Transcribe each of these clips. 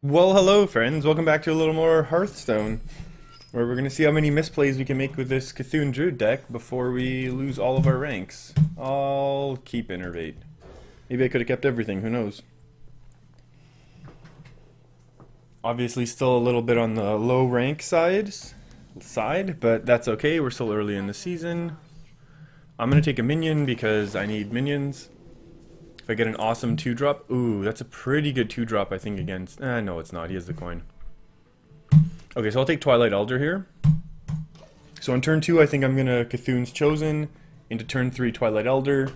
Well, hello friends, welcome back to a little more Hearthstone, where we're going to see how many misplays we can make with this C'Thun Druid deck before we lose all of our ranks. I'll keep Innervate. Maybe I could have kept everything, who knows. Obviously still a little bit on the low rank side, but that's okay, we're still early in the season. I'm going to take a minion because I need minions. If I get an awesome 2-drop, ooh, that's a pretty good 2-drop I think against, no it's not, he has the coin. Okay, so I'll take Twilight Elder here. So on turn 2 I think I'm going to C'Thun's Chosen, into turn 3 Twilight Elder,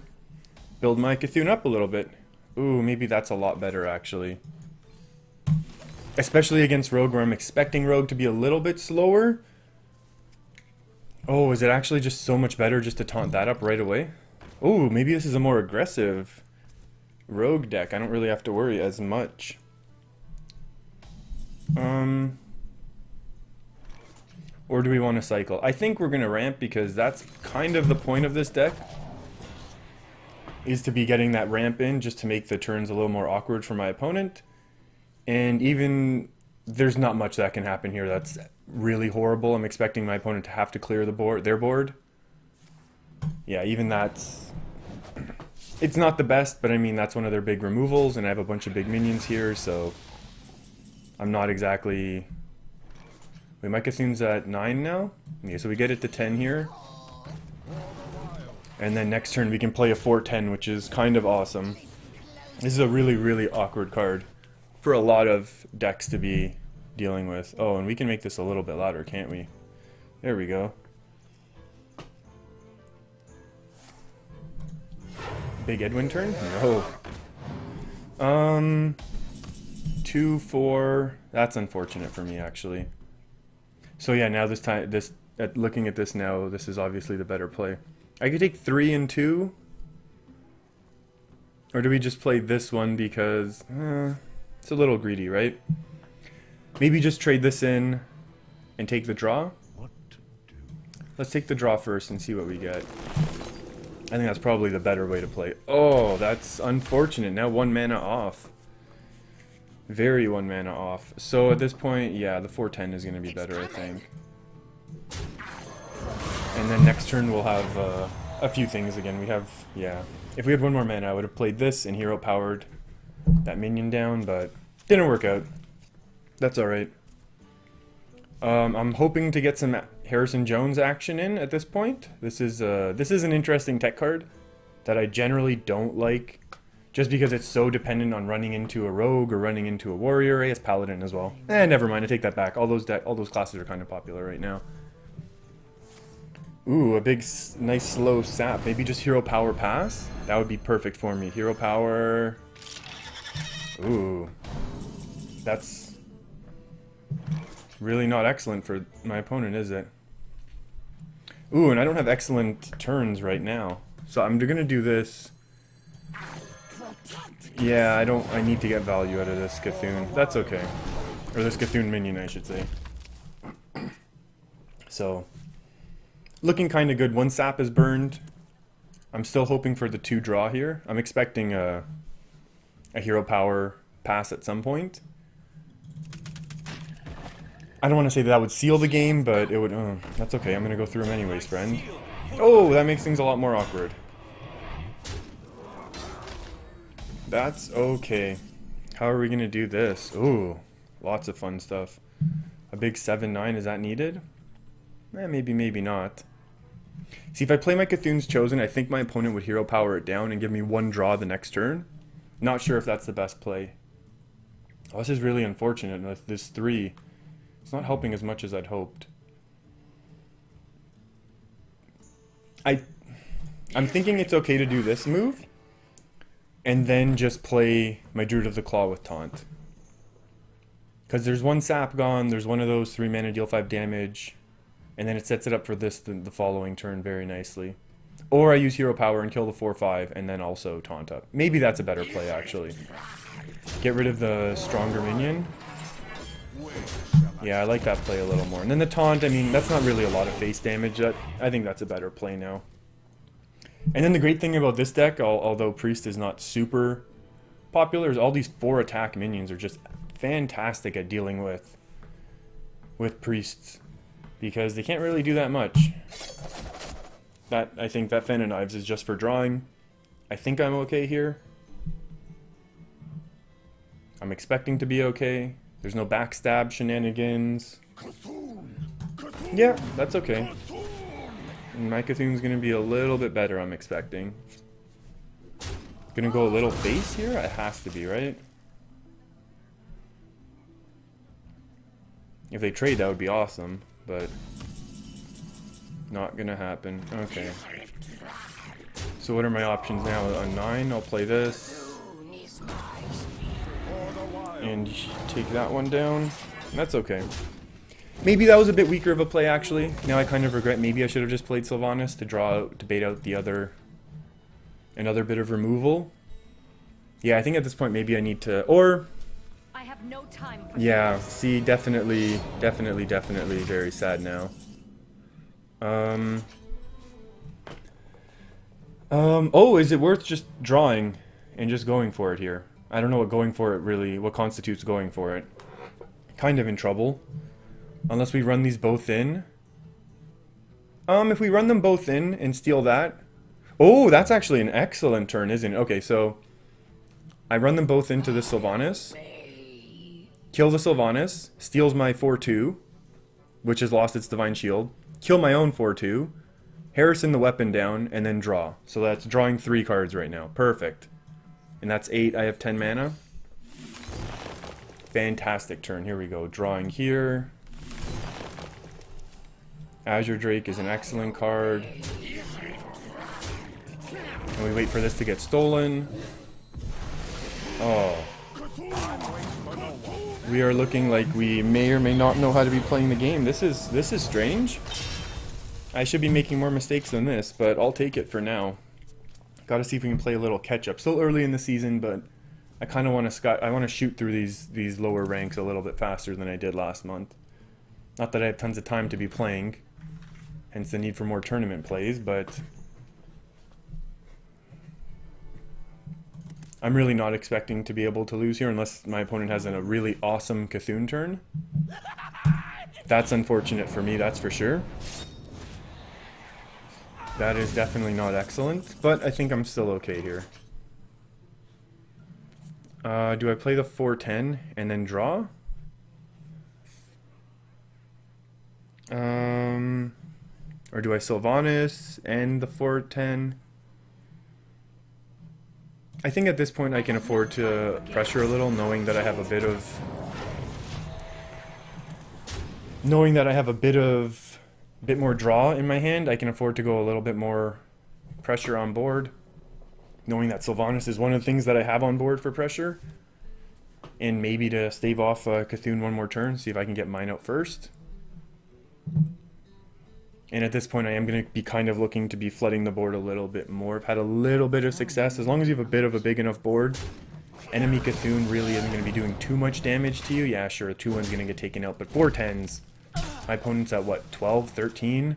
build my C'Thun up a little bit. Ooh, maybe that's a lot better actually. Especially against Rogue where I'm expecting Rogue to be a little bit slower. Oh, is it actually just so much better just to taunt that up right away? Ooh, maybe this is a more aggressive Rogue deck. I don't really have to worry as much. Or do we want to cycle? I think we're going to ramp because that's kind of the point of this deck. Is to be getting that ramp in just to make the turns a little more awkward for my opponent. And even there's not much that can happen here that's really horrible. I'm expecting my opponent to have to clear their board. Yeah, even that's... It's not the best, but I mean, that's one of their big removals, and I have a bunch of big minions here, so I'm not exactly... Wait, my C'Thun's at 9 now? Okay, so we get it to 10 here. And then next turn we can play a 4-10, which is kind of awesome. This is a really, really awkward card for a lot of decks to be dealing with. Oh, and we can make this a little bit louder, can't we? There we go. Big Edwin turn? No. 2, 4. That's unfortunate for me, actually. So yeah, now this time, looking at this now, this is obviously the better play. I could take 3 and 2. Or do we just play this one because it's a little greedy, right? Maybe just trade this in and take the draw. Let's take the draw first and see what we get. I think that's probably the better way to play. Oh, that's unfortunate. Now 1 mana off. Very 1 mana off. So at this point, yeah, the 4-10 is going to be better, I think. And then next turn we'll have a few things again. We have, yeah. If we had 1 more mana, I would have played this and hero powered that minion down, but didn't work out. That's alright. I'm hoping to get some Harrison Jones action in at this point. This is an interesting tech card that I generally don't like, just because it's so dependent on running into a rogue or running into a warrior. He has paladin as well. Never mind. I take that back. All those classes are kind of popular right now. Ooh, a big, nice slow sap. Maybe just hero power pass. That would be perfect for me. Hero power. Ooh, that's really not excellent for my opponent, is it? Ooh, and I don't have excellent turns right now. So I'm gonna do this. Yeah, I need to get value out of this C'Thun. That's okay. Or this C'Thun minion, I should say. So, looking kind of good. 1 sap is burned. I'm still hoping for the 2 draw here. I'm expecting a hero power pass at some point. I don't want to say that would seal the game, but it would... that's okay. I'm going to go through them anyways, friend. Oh, that makes things a lot more awkward. That's okay. How are we going to do this? Ooh, lots of fun stuff. A big 7-9, is that needed? Maybe, maybe not. See, if I play my C'Thun's Chosen, I think my opponent would hero power it down and give me 1 draw the next turn. Not sure if that's the best play. Oh, this is really unfortunate. With this 3, it's not helping as much as I'd hoped. I'm thinking it's okay to do this move, and then just play my Druid of the Claw with Taunt. Because there's 1 sap gone, there's one of those 3 mana deal 5 damage, and then it sets it up for this the following turn very nicely. Or I use hero power and kill the 4-5 and then also taunt up. Maybe that's a better play actually. Get rid of the stronger minion. Yeah, I like that play a little more. And then the taunt, I mean, that's not really a lot of face damage. I think that's a better play now. And then the great thing about this deck, although Priest is not super popular, is all these 4 attack minions are just fantastic at dealing with priests, because they can't really do that much. I think that Fan of Knives is just for drawing. I think I'm okay here. I'm expecting to be okay. There's no backstab shenanigans. Yeah, that's okay. And my C'Thun's gonna be a little bit better, I'm expecting. Gonna go a little base here? It has to be, right? If they trade, that would be awesome, but not gonna happen. Okay. So what are my options now? On 9, I'll play this. And take that one down. That's okay. Maybe that was a bit weaker of a play, actually. Now I kind of regret maybe I should have just played Sylvanas to bait out the another bit of removal. Yeah, I think at this point maybe I need to, or I have no time for yeah, see, definitely very sad now. Oh, is it worth just drawing and just going for it here? I don't know what going for it really, what constitutes going for it. Kind of in trouble. Unless we run these both in. If we run them both in and steal that. Oh, that's actually an excellent turn, isn't it? Okay, so I run them both into the Sylvanas. Kill the Sylvanas. Steals my 4-2, which has lost its Divine Shield. Kill my own 4-2. Harrison the weapon down, and then draw. So that's drawing 3 cards right now. Perfect. And that's 8. I have 10 mana. Fantastic turn. Here we go. Drawing here. Azure Drake is an excellent card. And we wait for this to get stolen. Oh. We are looking like we may or may not know how to be playing the game. This is strange. I should be making more mistakes than this, but I'll take it for now. Got to see if we can play a little catch up. Still early in the season, but I kind of want to shoot through these lower ranks a little bit faster than I did last month. Not that I have tons of time to be playing, hence the need for more tournament plays, but I'm really not expecting to be able to lose here unless my opponent has a really awesome C'Thun turn. That's unfortunate for me, that's for sure. That is definitely not excellent, but I think I'm still okay here. Do I play the 4-10 and then draw? Or do I Sylvanas and the 4-10? I think at this point I can afford to pressure a little, knowing that I have a bit more draw in my hand. I can afford to go a little bit more pressure on board, knowing that Sylvanas is one of the things that I have on board for pressure, and maybe to stave off C'Thun one more turn, see if I can get mine out first. And at this point I am going to be kind of looking to be flooding the board a little bit more. I've had a little bit of success. As long as you have a bit of a big enough board, enemy C'Thun really isn't going to be doing too much damage to you. Yeah, sure, a 2-1's going to get taken out, but 4-10s, my opponent's at what, 12, 13?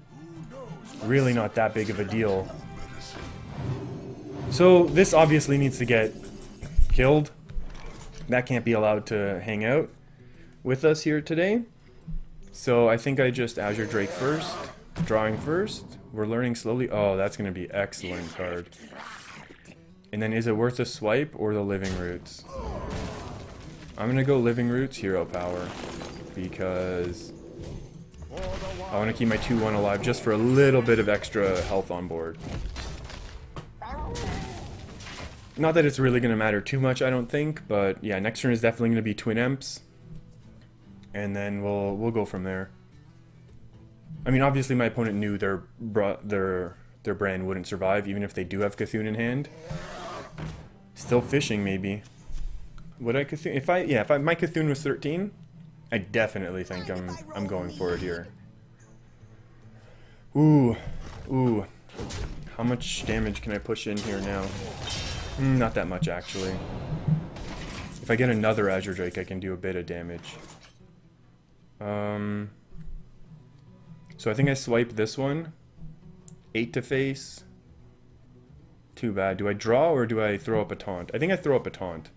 Really not that big of a deal. So this obviously needs to get killed. That can't be allowed to hang out with us here today. So I think I just Azure Drake first, drawing first. We're learning slowly. Oh, that's going to be excellent card. And then is it worth a swipe or the Living Roots? I'm going to go Living Roots, Hero Power, because I want to keep my 2-1 alive just for a little bit of extra health on board. Not that it's really going to matter too much, I don't think, but yeah, next turn is definitely going to be Twin Emps, and then we'll go from there. I mean, obviously my opponent knew their brand wouldn't survive, even if they do have C'Thun in hand. Still fishing, maybe. Would I C'Thun? If my C'Thun was 13, I definitely think I'm going for it here. Ooh. How much damage can I push in here now? Not that much, actually. If I get another Azure Drake, I can do a bit of damage. So I think I swipe this one. 8 to face. Too bad. Do I draw or do I throw up a taunt? I think I throw up a taunt.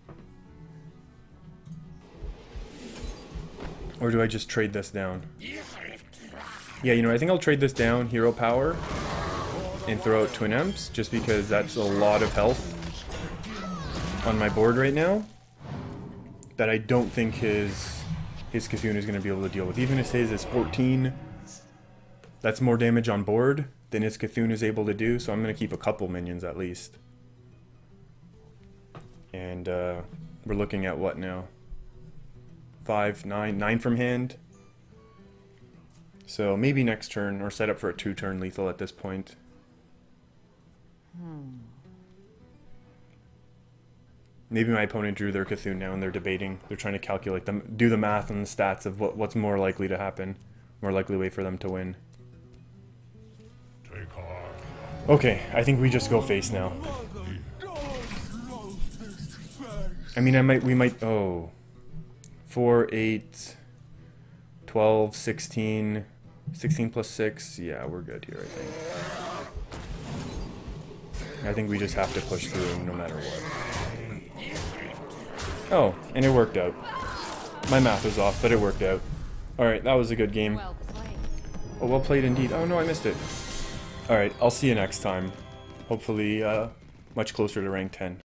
Or do I just trade this down? Yeah, you know, I think I'll trade this down, hero power, and throw out Twin Imps, just because that's a lot of health on my board right now that I don't think his C'Thun is going to be able to deal with. Even if his is 14, that's more damage on board than his C'Thun is able to do, so I'm going to keep a couple minions at least. And we're looking at what now? 5, 9, 9 from hand. So maybe next turn, or set up for a 2-turn lethal at this point. Maybe my opponent drew their C'Thun now and they're debating. They're trying to calculate them, do the math on the stats of what's more likely to happen. More likely way for them to win. Okay, I think we just go face now. I mean, we might, oh. 4, 8, 12, 16, 16 plus 6. Yeah, we're good here, I think. I think we just have to push through no matter what. Oh, and it worked out. My math was off, but it worked out. Alright, that was a good game. Well played. Oh, well played indeed. Oh no, I missed it. Alright, I'll see you next time. Hopefully, much closer to rank 10.